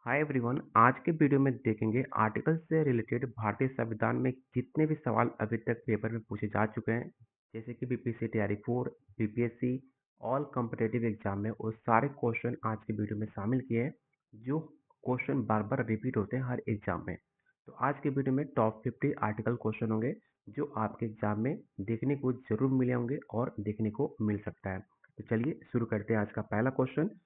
Hi everyone. आज के video में देखेंगे आर्टिकल से रिलेटेड भारतीय संविधान में जितने भी सवाल अभी तक पेपर में पूछे जा चुके हैं, जैसे कि बीपीएससी तैयारी 4, बीपीएससी ऑल कॉम्पिटिटिव एग्जाम में वो सारे क्वेश्चन आज के वीडियो में शामिल किए हैं, जो क्वेश्चन बार बार रिपीट होते हैं हर एग्जाम में। तो आज के वीडियो में टॉप 50 आर्टिकल क्वेश्चन होंगे जो आपके एग्जाम में देखने को जरूर मिले होंगे और देखने को मिल सकता है। तो चलिए शुरू करते हैं आज का पहला क्वेश्चन।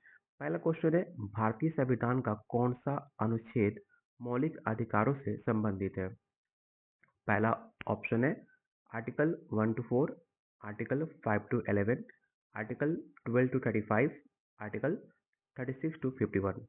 पहला क्वेश्चन है, भारतीय संविधान का कौन सा अनुच्छेद मौलिक अधिकारों से संबंधित है? पहला ऑप्शन है article 1 to 4, article 5 to 11, article 12 to 35, article 36 to 51।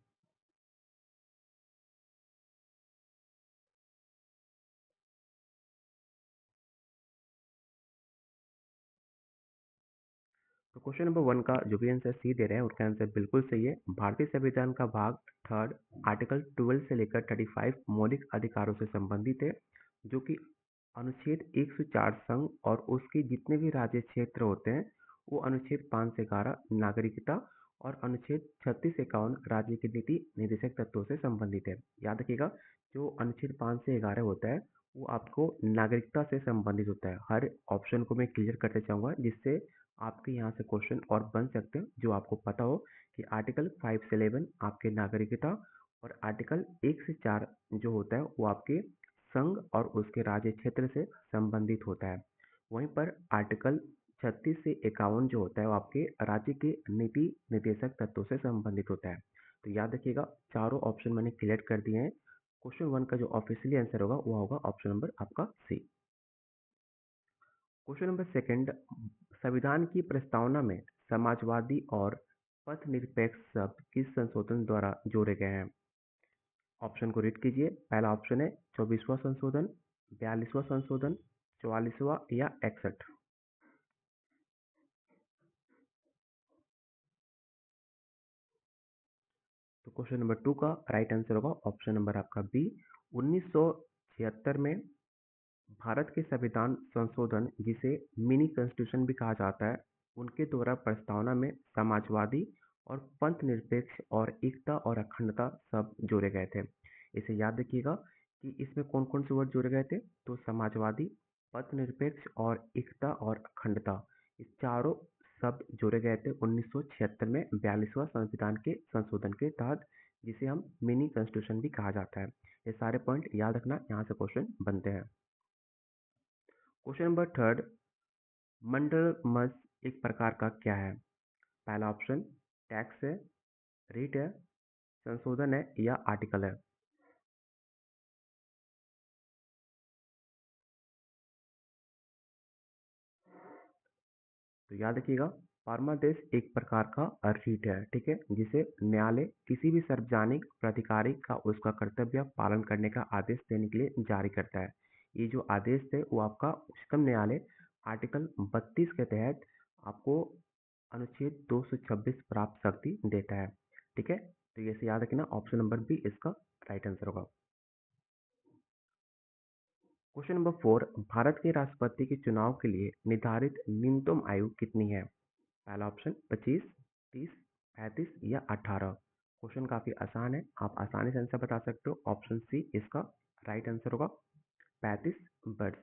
तो क्वेश्चन नंबर 1 का जो भी आंसर सी दे रहे हैं उसका आंसर बिल्कुल सही है। भारतीय संविधान का भाग 3 आर्टिकल 12 से लेकर 35 मौलिक अधिकारों से संबंधित है, जो कि अनुच्छेद 104 संघ और उसके जितने भी राज्य क्षेत्र होते हैं वो अनुच्छेद 5 से 11 नागरिकता और अनुच्छेद 36 से 51 राज्य की नीति निर्देशक तत्वों से संबंधित है। याद रखिएगा, जो अनुच्छेद 5 से 11 होता है वो आपको नागरिकता से संबंधित होता है। हर ऑप्शन को मैं क्लियर करते चाहूँगा जिससे आपके यहाँ से क्वेश्चन और बन सकते हैं, जो आपको पता हो कि आर्टिकल 5 से 11 आपके नागरिकता और आर्टिकल 1 से 4 जो होता है वो आपके संघ और उसके राज्य क्षेत्र से संबंधित होता है। वहीं पर आर्टिकल 36 से 51 जो होता है वो आपके राज्य के नीति निर्देशक तत्वों से संबंधित होता है। तो याद रखिएगा, चारों ऑप्शन मैंने क्लियर कर दिए हैं। क्वेश्चन 1 का जो ऑफिशियली आंसर होगा वो होगा ऑप्शन नंबर आपका सी। क्वेश्चन नंबर सेकंड, संविधान की प्रस्तावना में समाजवादी और पथनिरपेक्ष शब्द किस संशोधन द्वारा जोड़े गए हैं? ऑप्शन को रीड कीजिए। पहला ऑप्शन है 24वां संशोधन, 42वां संशोधन, 44वां या 61। तो क्वेश्चन नंबर 2 का राइट आंसर होगा ऑप्शन नंबर आपका बी। 1976 में भारत के संविधान संशोधन, जिसे मिनी कॉन्स्टिट्यूशन भी कहा जाता है, उनके द्वारा प्रस्तावना में समाजवादी और पंथ निरपेक्ष और एकता और अखंडता शब्द जोड़े गए थे। इसे याद रखिएगा कि इसमें कौन कौन से वर्ड जोड़े गए थे। तो समाजवादी, पंथ निरपेक्ष और एकता और अखंडता, इस चारों शब्द जोड़े गए थे 1976 में 42वां संविधान के संशोधन के तहत, जिसे हम मिनी कॉन्स्टिट्यूशन भी कहा जाता है। ये सारे पॉइंट याद रखना, यहाँ से क्वेश्चन बनते हैं। क्वेश्चन नंबर थर्ड, मंडलमस एक प्रकार का क्या है? पहला ऑप्शन टैक्स है, रीट है, संशोधन है या आर्टिकल है। तो याद रखिएगा, परमादेश एक प्रकार का रीट है, ठीक है, जिसे न्यायालय किसी भी सार्वजनिक प्राधिकारी का उसका कर्तव्य पालन करने का आदेश देने के लिए जारी करता है। ये जो आदेश है वो आपका उच्चतम न्यायालय आर्टिकल 32 के तहत आपको अनुच्छेद 226 प्राप्त शक्ति देता है। ठीक है, तो ये से याद रखना, ऑप्शन नंबर बी इसका राइट आंसर होगा। क्वेश्चन नंबर 4, भारत के राष्ट्रपति के चुनाव के लिए निर्धारित न्यूनतम आयु कितनी है? पहला ऑप्शन 25, 30, 35 या 18। क्वेश्चन काफी आसान है, आप आसानी से आंसर बता सकते हो। ऑप्शन सी इसका राइट आंसर होगा, 35 वर्ष।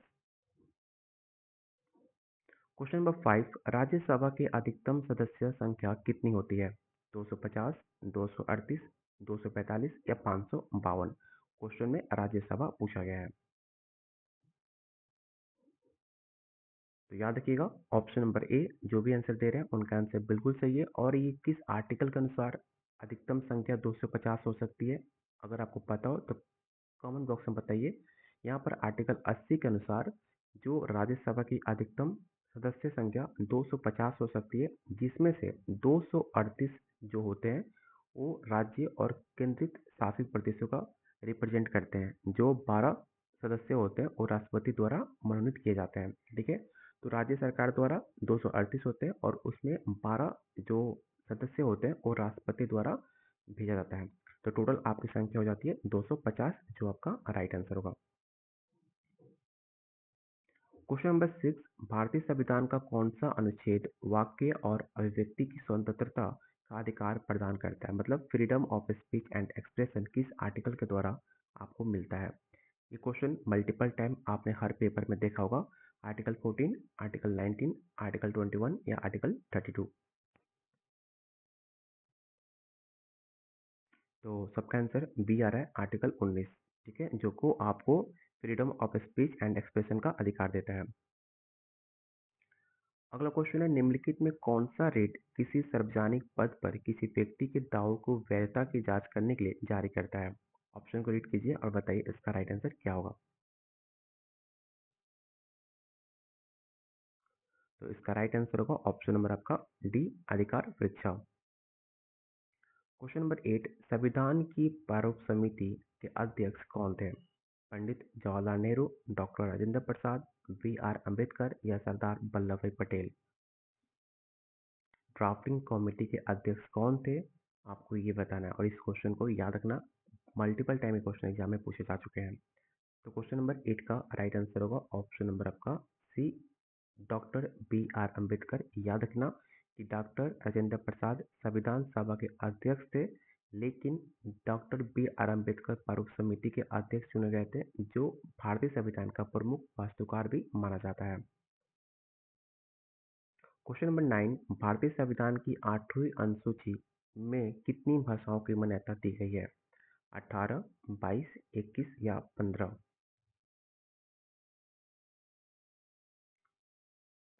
क्वेश्चन नंबर 5, राज्यसभा की अधिकतम सदस्य संख्या कितनी होती है? 250, 238, 245 या 552। क्वेश्चन में राज्यसभा पूछा गया है। तो याद रखिएगा, ऑप्शन नंबर ए, जो भी आंसर दे रहे हैं उनका आंसर बिल्कुल सही है। और ये किस आर्टिकल के अनुसार अधिकतम संख्या 250 हो सकती है? अगर आपको पता हो तो कमेंट बॉक्स में बताइए। यहाँ पर आर्टिकल 80 के अनुसार जो राज्यसभा की अधिकतम सदस्य संख्या 250 हो सकती है, जिसमें से 238 जो होते हैं वो राज्य और केंद्रित शासित प्रदेशों का रिप्रेजेंट करते हैं। जो 12 सदस्य होते हैं वो राष्ट्रपति द्वारा मनोनीत किए जाते हैं। ठीक है, तो राज्य सरकार द्वारा 238 होते हैं और उसमें 12 जो सदस्य होते हैं वो राष्ट्रपति द्वारा भेजा जाता है। तो टोटल आपकी संख्या हो जाती है 250, जो आपका राइट आंसर होगा। क्वेश्चन नंबर 6, भारतीय संविधान का कौन सा अनुच्छेद वाक्य और अभिव्यक्ति की स्वतंत्रता का अधिकार प्रदान करता है, मतलब freedom of speech and expression किस आर्टिकल के द्वारा आपको मिलता है। ये क्वेश्चन मल्टीपल टाइम आपने हर पेपर में देखा होगा। आर्टिकल 14, आर्टिकल 19, आर्टिकल 21 या आर्टिकल 32। तो सबका आंसर बी आ रहा है, आर्टिकल 19। ठीक है, जो को आपको freedom of speech and expression का अधिकार देता है। अगला क्वेश्चन है, निम्नलिखित में कौन सा रेट किसी सार्वजनिक पद पर किसी व्यक्ति के दावों को वैधता की जांच करने के लिए जारी करता है। ऑप्शन को रीड कीजिए और बताइए इसका राइट आंसर क्या होगा। तो इसका राइट आंसर होगा ऑप्शन नंबर आपका डी, अधिकार परीक्षा। क्वेश्चन नंबर 8, संविधान की प्रारूप समिति के अध्यक्ष कौन थे। Pandit Jawaharlal Nehru, doctor Rajendra Prasad, B R Ambedkar या सरदार वल्लभ भाई पटेल। ड्राफ्टिंग कमेटी के अध्यक्ष कौन थे, आपको ये बताना है और इस क्वेश्चन को याद रखना, मल्टीपल टाइम क्वेश्चन एग्जाम में पूछे जा चुके हैं। तो क्वेश्चन नंबर 8 का राइट आंसर होगा ऑप्शन नंबर आपका सी, डॉक्टर बी आर अम्बेडकर। याद रखना कि डॉक्टर राजेंद्र प्रसाद संविधान सभा के अध्यक्ष थे, लेकिन डॉक्टर बी आर अम्बेडकर प्रारूप समिति के अध्यक्ष चुने गए थे, जो भारतीय संविधान का प्रमुख वास्तुकार भी माना जाता है। क्वेश्चन नंबर 9, भारतीय संविधान की 8वीं अनुसूची में कितनी भाषाओं की मान्यता दी गई है। 18, 22, 21 या 15।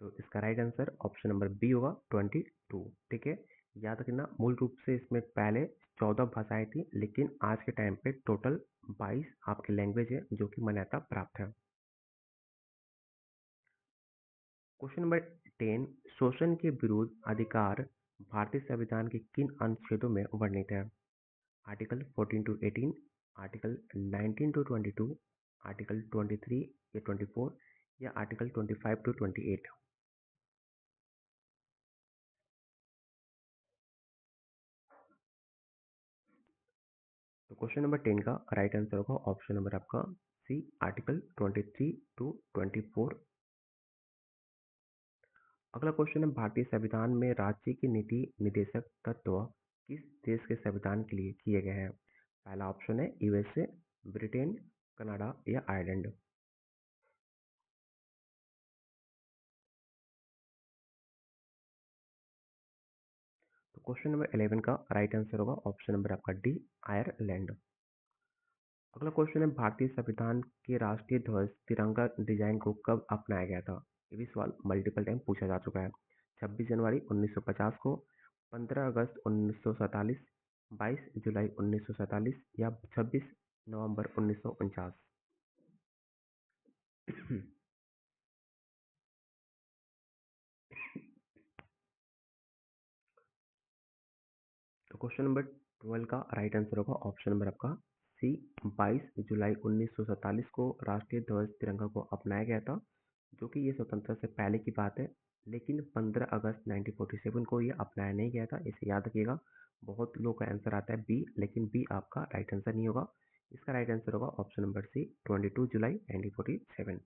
तो इसका right answer option number B होगा 22। ठीक है, याद रखना मूल रूप से इसमें पहले 14 भाषाएं थी, लेकिन आज के टाइम पे टोटल 22 आपकी लैंग्वेज है जो कि मान्यता प्राप्त है। क्वेश्चन नंबर 10, शोषण के विरुद्ध अधिकार भारतीय संविधान के किन अनुच्छेदों में वर्णित है। Article 14 to 18, article 19 to 22, article 23 या 24 या आर्टिकल 25 टू 28। तो क्वेश्चन नंबर 10 का राइट आंसर होगा ऑप्शन नंबर आपका सी, आर्टिकल 23 टू 24। अगला क्वेश्चन है, भारतीय संविधान में राज्य की नीति निर्देशक तत्व किस देश के संविधान के लिए किए गए हैं। पहला ऑप्शन है यूएसए, ब्रिटेन, कनाडा या आयरलैंड। तो क्वेश्चन नंबर 11 का राइट आंसर होगा ऑप्शन नंबर आपका डी, आयरलैंड। अगला क्वेश्चन है, भारतीय संविधान के राष्ट्रीय ध्वज तिरंगा डिजाइन को कब अपनाया गया था। ये भी सवाल मल्टीपल टाइम पूछा जा चुका है। 26 जनवरी 1950 को, 15 अगस्त 1947, 22 जुलाई 1947 या 26 नवंबर 1949। तो क्वेश्चन नंबर 12 का राइट आंसर होगा ऑप्शन नंबर आपका सी, 22 जुलाई 1947 को राष्ट्रीय ध्वज तिरंगा को अपनाया गया था, जो कि ये स्वतंत्रता से पहले की बात है, लेकिन 15 अगस्त 1947 को ये अपनाया नहीं गया था, इसे याद रखिएगा। बहुत लोगों का आंसर आता है बी, लेकिन बी आपका राइट आंसर नहीं होगा। इसका राइट आंसर होगा ऑप्शन नंबर सी, 22 जुलाई 1947।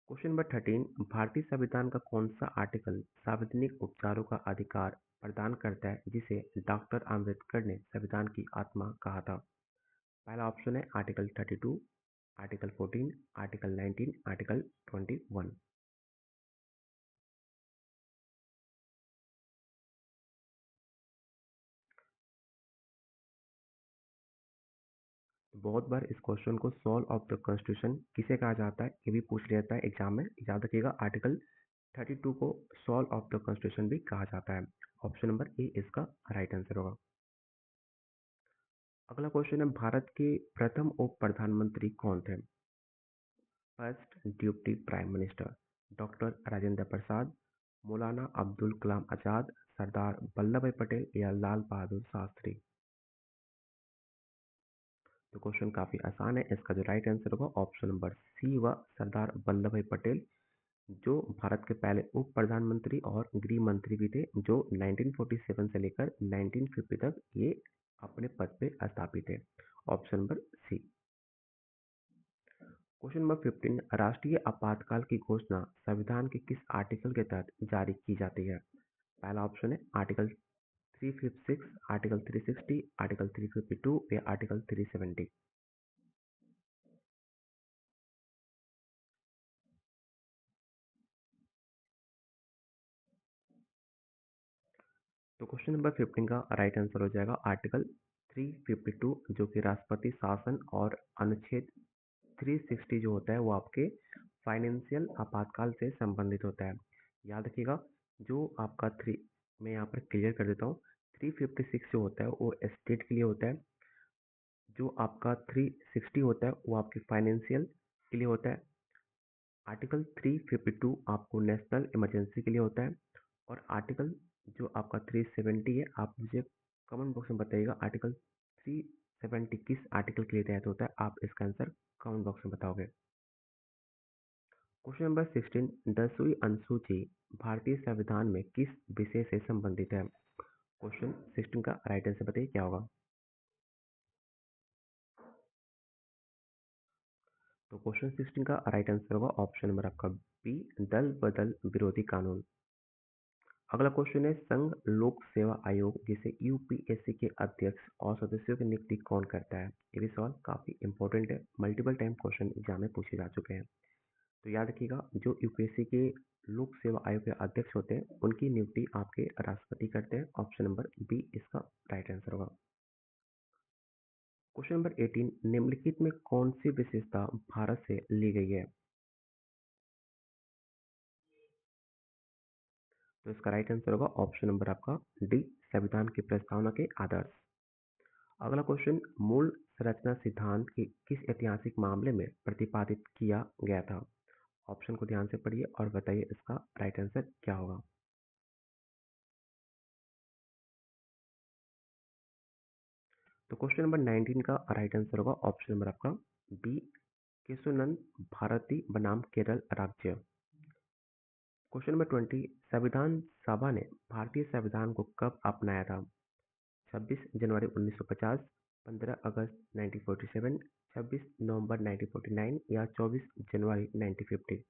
क्वेश्चन नंबर 13, भारतीय संविधान का कौन सा आर्टिकल सार्वजनिक उपचारों का अधिकार प्रदान करता है, जिसे डॉक्टर आम्बेडकर ने संविधान की आत्मा कहा था। पहला ऑप्शन है आर्टिकल 32, आर्टिकल 14, आर्टिकल 19, आर्टिकल 21। बहुत बार इस क्वेश्चन को सॉल्व ऑफ द कॉन्स्टिट्यूशन किसे कहा जाता है, ये भी पूछ लिया जाता है एग्जाम में, याद रखिएगा। आर्टिकल 32 को सॉल्व ऑफ द कॉन्स्टिट्यूशन भी कहा जाता है। ऑप्शन नंबर ए इसका राइट आंसर होगा। अगला क्वेश्चन है, भारत के प्रथम उप प्रधानमंत्री कौन थे। First deputy prime minister, doctor Rajendra Prasad, Maulana Abdul Kalam Azad, Sardar Vallabh भाई पटेल या लाल बहादुर शास्त्री। तो क्वेश्चन काफी आसान है, इसका जो राइट आंसर होगा ऑप्शन नंबर सी व सरदार वल्लभ भाई पटेल, जो भारत के पहले उप प्रधानमंत्री और गृह मंत्री भी थे, जो 1947 से लेकर 1950 तक ये अपने पद पे स्थापित थे। Option number C. Question number 15, राष्ट्रीय आपातकाल की घोषणा संविधान के किस आर्टिकल के तहत जारी की जाती है। पहला ऑप्शन है आर्टिकल 356, आर्टिकल 360, आर्टिकल 352 या आर्टिकल 370। तो क्वेश्चन नंबर 15 का राइट आंसर हो जाएगा आर्टिकल 352, जो कि राष्ट्रपति शासन, और अनुच्छेद 360 जो होता है वो आपके फाइनेंशियल आपातकाल से संबंधित होता है। याद रखिएगा, जो आपका मैं यहाँ पर क्लियर कर देता हूँ। 356 जो होता है वो स्टेट के लिए होता है, जो आपका 360 होता है वो आपके फाइनेंशियल के लिए होता है, आर्टिकल 352 आपको नेशनल इमरजेंसी के लिए होता है, और आर्टिकल जो आपका 370 है, आप मुझे कमेंट बॉक्स में बताइएगा आर्टिकल 370 किस आर्टिकल के लिए तहत होता है, आप इसका आंसर कमेंट बॉक्स में बताओगे। क्वेश्चन नंबर 16, 10वीं अनुसूची भारतीय संविधान में किस विषय से संबंधित है? क्वेश्चन 16 का राइट आंसर बताइए क्या होगा। तो क्वेश्चन 16 का राइट आंसर होगा ऑप्शन नंबर आपका बी, दल बदल विरोधी कानून। अगला क्वेश्चन है, संघ लोक सेवा आयोग जिसे यूपीएससी के अध्यक्ष और सदस्यों की नियुक्ति कौन करता है? ये भी सवाल काफी इंपॉर्टेंट है, मल्टीपल टाइम क्वेश्चन एग्जाम में पूछे जा चुके हैं। तो याद रखिएगा, जो यूपीएससी के लोक सेवा आयोग के अध्यक्ष होते हैं उनकी नियुक्ति आपके राष्ट्रपति करते हैं। ऑप्शन नंबर बी इसका राइट आंसर होगा। क्वेश्चन नंबर 18, निम्नलिखित में कौन सी विशेषता भारत से ली गई है? तो इसका राइट आंसर होगा ऑप्शन नंबर आपका डी, संविधान की प्रस्तावना के आदर्श। अगला क्वेश्चन, मूल संरचना सिद्धांत की किस ऐतिहासिक मामले में प्रतिपादित किया गया था? ऑप्शन को ध्यान से पढ़िए और बताइए इसका राइट आंसर क्या होगा। तो क्वेश्चन नंबर 19 का राइट आंसर होगा ऑप्शन नंबर आपका बी, केशुनंद भारती बनाम केरल राज्य। क्वेश्चन नंबर 20, संविधान सभा ने भारतीय संविधान को कब अपनाया था? 26 जनवरी 1950, 15 अगस्त 1947, 26 नवंबर 1949 या 24 जनवरी 1950।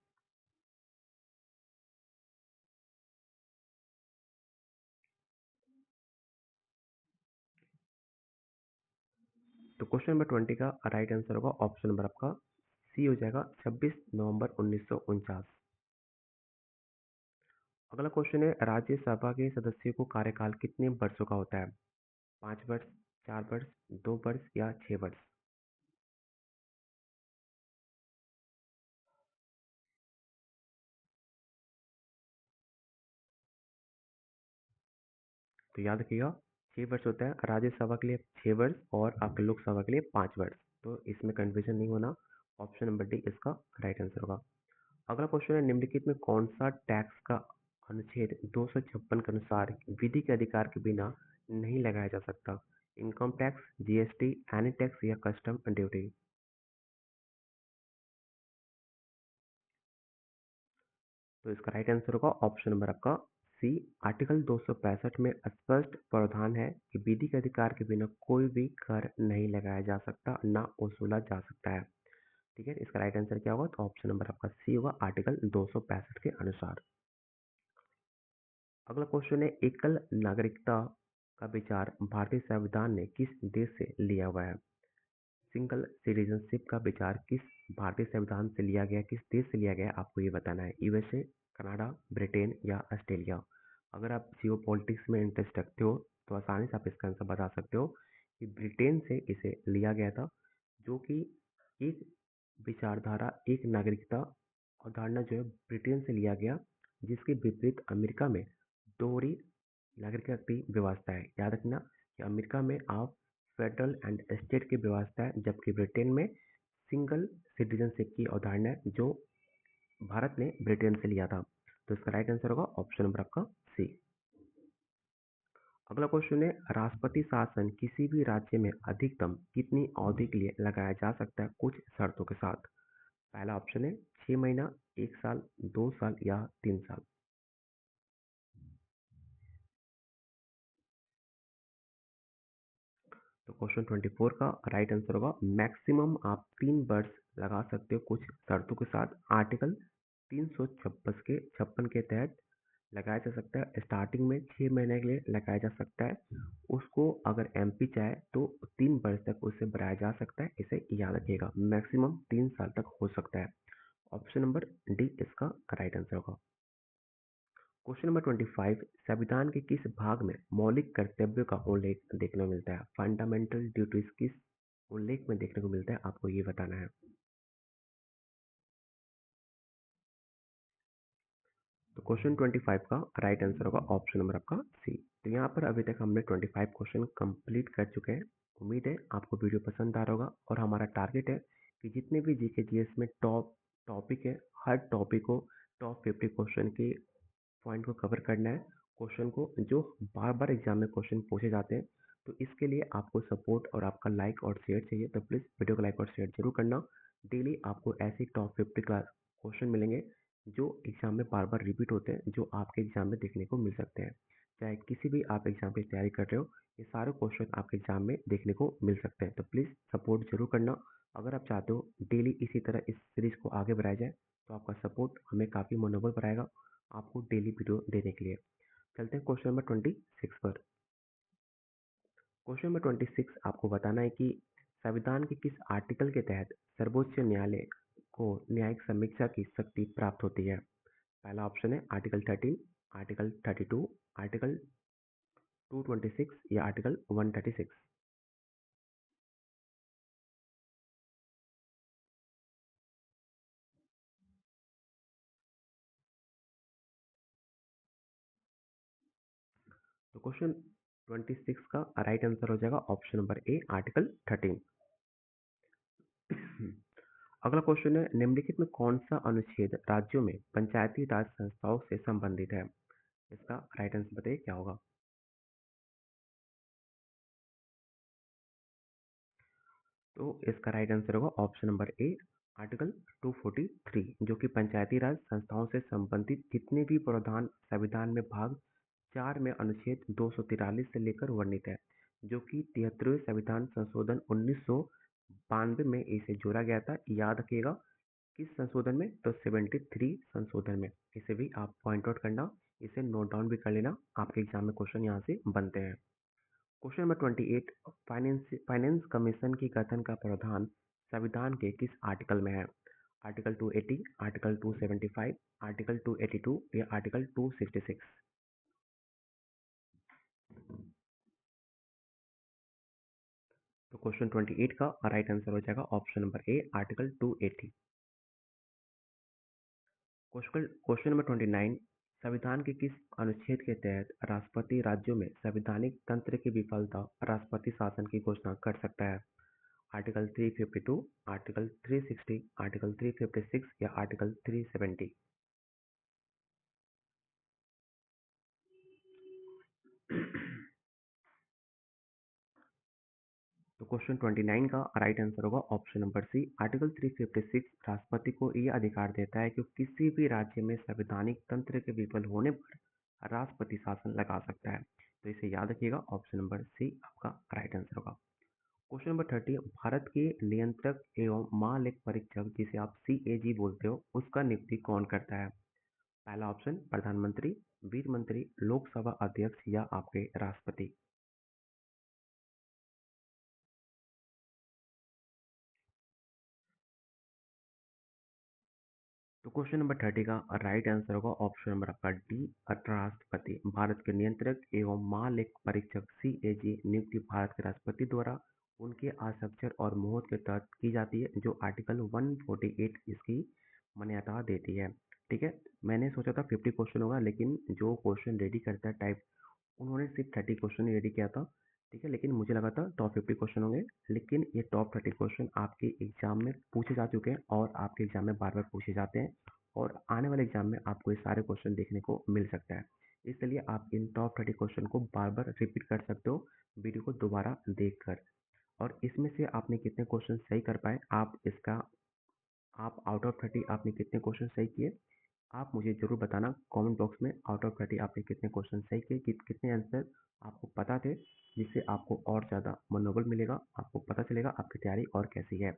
तो क्वेश्चन नंबर 20 का राइट आंसर होगा ऑप्शन नंबर आपका सी हो जाएगा, 26 नवंबर 1949। अगला क्वेश्चन है, राज्यसभा के सदस्यों को कार्यकाल कितने वर्षों का होता है? 5 वर्ष, 4 वर्ष, 2 वर्ष या 6 वर्ष? तो याद रखिएगा, 6 वर्ष होता है राज्यसभा के लिए, 6 वर्ष, और आपके लोकसभा के लिए 5 वर्ष। तो इसमें कंफ्यूजन नहीं होना, ऑप्शन नंबर डी इसका राइट आंसर होगा। अगला क्वेश्चन है, निम्नलिखित में कौन सा टैक्स का अनुच्छेद 256 के अनुसार विधि के अधिकार के बिना नहीं लगाया जा सकता? Income tax, GST, any tax या कस्टम ड्यूटी? तो इसका राइट आंसर होगा ऑप्शन नंबर आपका सी, आर्टिकल 265 में स्पष्ट प्रावधान है कि विधि के अधिकार के बिना कोई भी कर नहीं लगाया जा सकता, ना वसूला जा सकता है। ठीक है, इसका राइट आंसर क्या होगा? तो ऑप्शन नंबर आपका सी होगा, आर्टिकल 265 के अनुसार। अगला क्वेश्चन है, एकल नागरिकता का विचार भारतीय संविधान ने किस देश से लिया हुआ है? सिंगल सिटीजनशिप का विचार किस भारतीय संविधान से लिया गया, किस देश से लिया गया, आपको ये बताना है। यूएसए, कनाडा, ब्रिटेन या ऑस्ट्रेलिया? अगर आप जियो पॉलिटिक्स में इंटरेस्ट रखते हो तो आसानी से आप इसका आंसर बता सकते हो कि ब्रिटेन से इसे लिया गया था, जो कि एक विचारधारा, एक नागरिकता अवधारणा जो है ब्रिटेन से लिया गया, जिसके विपरीत अमेरिका में दोहरी नागरिकता की व्यवस्था है। याद रखना कि अमेरिका में आप फेडरल एंड स्टेट की व्यवस्था है, जबकि ब्रिटेन में सिंगल सिटीजनशिप की अवधारणा है, जो भारत ने ब्रिटेन से लिया था। तो इसका राइट आंसर होगा ऑप्शन नंबर आपका सी। अगला क्वेश्चन है, राष्ट्रपति शासन किसी भी राज्य में अधिकतम कितनी अवधि के लिए लगाया जा सकता है कुछ शर्तों के साथ? पहला ऑप्शन है 6 महीना, 1 साल, 2 साल या 3 साल? तो क्वेश्चन 24 का राइट आंसर होगा मैक्सिमम आप 3 वर्ष लगा सकते हो कुछ शर्तों के साथ, आर्टिकल 356 के तहत लगाया जा सकता है स्टार्टिंग में 6 महीने के लिए लगाया जा सकता है। उसको अगर एमपी चाहे तो 3 वर्ष तक उसे बढ़ाया जा सकता है, इसे याद रखिएगा। मैक्सिमम 3 साल तक हो सकता है। ऑप्शन नंबर डी इसका राइट आंसर होगा। क्वेश्चन नंबर 25, संविधान के किस भाग में मौलिक कर्तव्यों का उल्लेख देखने को मिलता है? फंडामेंटल ड्यूटीज किस उल्लेख में देखने को मिलता है, आपको ये बताना है। तो क्वेश्चन 25 का राइट आंसर होगा ऑप्शन नंबर आपका सी। तो यहाँ पर अभी तक हमने 25 क्वेश्चन कंप्लीट कर चुके हैं। उम्मीद है आपको वीडियो पसंद आ रहा होगा और हमारा टारगेट है कि जितने भी जीके जीएस में टॉप टॉपिक है, हर टॉपिक को टॉप 50 क्वेश्चन के पॉइंट को कवर करना है। क्वेश्चन को जो बार बार एग्जाम में क्वेश्चन पूछे जाते हैं, तो इसके लिए आपको सपोर्ट और आपका लाइक और शेयर चाहिए। तो प्लीज़ वीडियो को लाइक और शेयर जरूर करना। डेली आपको ऐसे टॉप 50 क्लास क्वेश्चन मिलेंगे जो एग्जाम में बार बार रिपीट होते हैं, जो आपके एग्जाम में देखने को मिल सकते हैं। चाहे किसी भी आप एग्जाम की तैयारी कर रहे हो, ये सारे क्वेश्चन आपके एग्जाम में देखने को मिल सकते हैं। तो प्लीज़ सपोर्ट जरूर करना। अगर आप चाहते हो डेली इसी तरह इस सीरीज को आगे बढ़ाया जाए, तो आपका सपोर्ट हमें काफ़ी मनोबल बढ़ाएगा आपको डेली वीडियो देने के लिए। चलते हैं क्वेश्चन नंबर 26 पर। क्वेश्चन नंबर 26 आपको बताना है कि संविधान के किस आर्टिकल के तहत सर्वोच्च न्यायालय को न्यायिक समीक्षा की शक्ति प्राप्त होती है? पहला ऑप्शन है आर्टिकल 13, आर्टिकल 32, आर्टिकल 226 या आर्टिकल 136। तो क्वेश्चन 26 का राइट आंसर हो जाएगा ऑप्शन नंबर ए, आर्टिकल 13। अगला क्वेश्चन है, निम्नलिखित में कौन सा अनुच्छेद राज्यों में पंचायती राज संस्थाओं से संबंधित है? इसका राइट आंसर बताइए क्या होगा। तो इसका राइट आंसर होगा ऑप्शन नंबर ए, आर्टिकल 243, जो कि पंचायती राज संस्थाओं से संबंधित जितने भी प्रावधान संविधान में भाग 4 में अनुच्छेद 243 से लेकर वर्णित है, जो कि 73वें संविधान संशोधन 1992 में इसे जोड़ा गया था। याद रखिएगा किस संशोधन में, तो 73 संशोधन में। इसे भी आप पॉइंट आउट करना, इसे नोट डाउन भी कर लेना, आपके एग्जाम में क्वेश्चन यहाँ से बनते हैं। क्वेश्चन नंबर 28, फाइनेंस कमीशन की गठन का प्रावधान संविधान के किस आर्टिकल में है? आर्टिकल 280, आर्टिकल 275, आर्टिकल 282 या आर्टिकल 266। तो क्वेश्चन 28 का राइट आंसर हो जाएगा option number A, article 280। Question number 29, संविधान के किस अनुच्छेद के तहत राष्ट्रपति राज्यों में संवैधानिक तंत्र की विफलता राष्ट्रपति शासन की घोषणा कर सकता है? आर्टिकल 352, आर्टिकल 360, आर्टिकल 356 या आर्टिकल 370। तो क्वेश्चन 29 का राइट आंसर होगा ऑप्शन नंबर सी, आर्टिकल 356 राष्ट्रपति को यह अधिकार देता है कि किसी भी राज्य में संवैधानिक तंत्र के विफल होने पर राष्ट्रपति शासन लगा सकता है। तो इसे याद रखिएगा, ऑप्शन नंबर सी आपका राइट आंसर होगा। क्वेश्चन नंबर 30, भारत के नियंत्रक एवं महालेख परीक्षक जिसे आप CAG बोलते हो, उसका नियुक्ति कौन करता है? पहला ऑप्शन प्रधानमंत्री, वित्त मंत्री, लोकसभा अध्यक्ष या आपके राष्ट्रपति। तो क्वेश्चन नंबर 30 का राइट आंसर होगा ऑप्शन नंबर आपका डी, राष्ट्रपति। भारत के नियंत्रक एवं महालेख परीक्षक CAG नियुक्ति भारत के राष्ट्रपति द्वारा उनके हस्ताक्षर और मुहर के तहत की जाती है, जो आर्टिकल 148 इसकी मान्यता देती है। ठीक है, मैंने सोचा था 50 क्वेश्चन होगा, लेकिन जो क्वेश्चन रेडी करता है टाइप, उन्होंने सिर्फ 30 क्वेश्चन ही रेडी किया था। ठीक है, लेकिन मुझे लगा था टॉप 50 क्वेश्चन होंगे, लेकिन ये टॉप 30 क्वेश्चन आपके एग्जाम में पूछे जा चुके हैं और आपके एग्जाम में बार बार पूछे जाते हैं, और आने वाले एग्जाम में आपको ये सारे क्वेश्चन देखने को मिल सकता है। इसलिए आप इन टॉप 30 क्वेश्चन को बार बार रिपीट कर सकते हो वीडियो को दोबारा देखकर। और इसमें से आपने कितने क्वेश्चन सही कर पाए, आप आउट ऑफ 30 आपने कितने क्वेश्चन सही किए, आप मुझे ज़रूर बताना कमेंट बॉक्स में। आउट ऑफ 30 आपने कितने क्वेश्चन सही किए, कितने आंसर आपको पता थे, जिससे आपको और ज़्यादा मनोबल मिलेगा, आपको पता चलेगा आपकी तैयारी और कैसी है।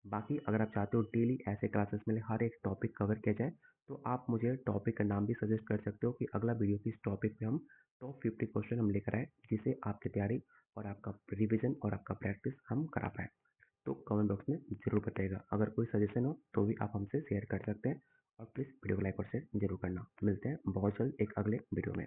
बाकी अगर आप चाहते हो डेली ऐसे क्लासेस में हर एक टॉपिक कवर किया जाए, तो आप मुझे टॉपिक का नाम भी सजेस्ट कर सकते हो कि अगला वीडियो किस टॉपिक पे हम टॉप 50 क्वेश्चन हम लेकर आए, जिससे आपकी तैयारी और आपका रिवीजन और आपका प्रैक्टिस हम करा पाएँ। तो कमेंट बॉक्स में ज़रूर बताइएगा। अगर कोई सजेशन हो तो भी आप हमसे शेयर कर सकते हैं, और प्लीज़ वीडियो को लाइक और शेयर ज़रूर करना। मिलते हैं बहुत जल्द एक अगले वीडियो में।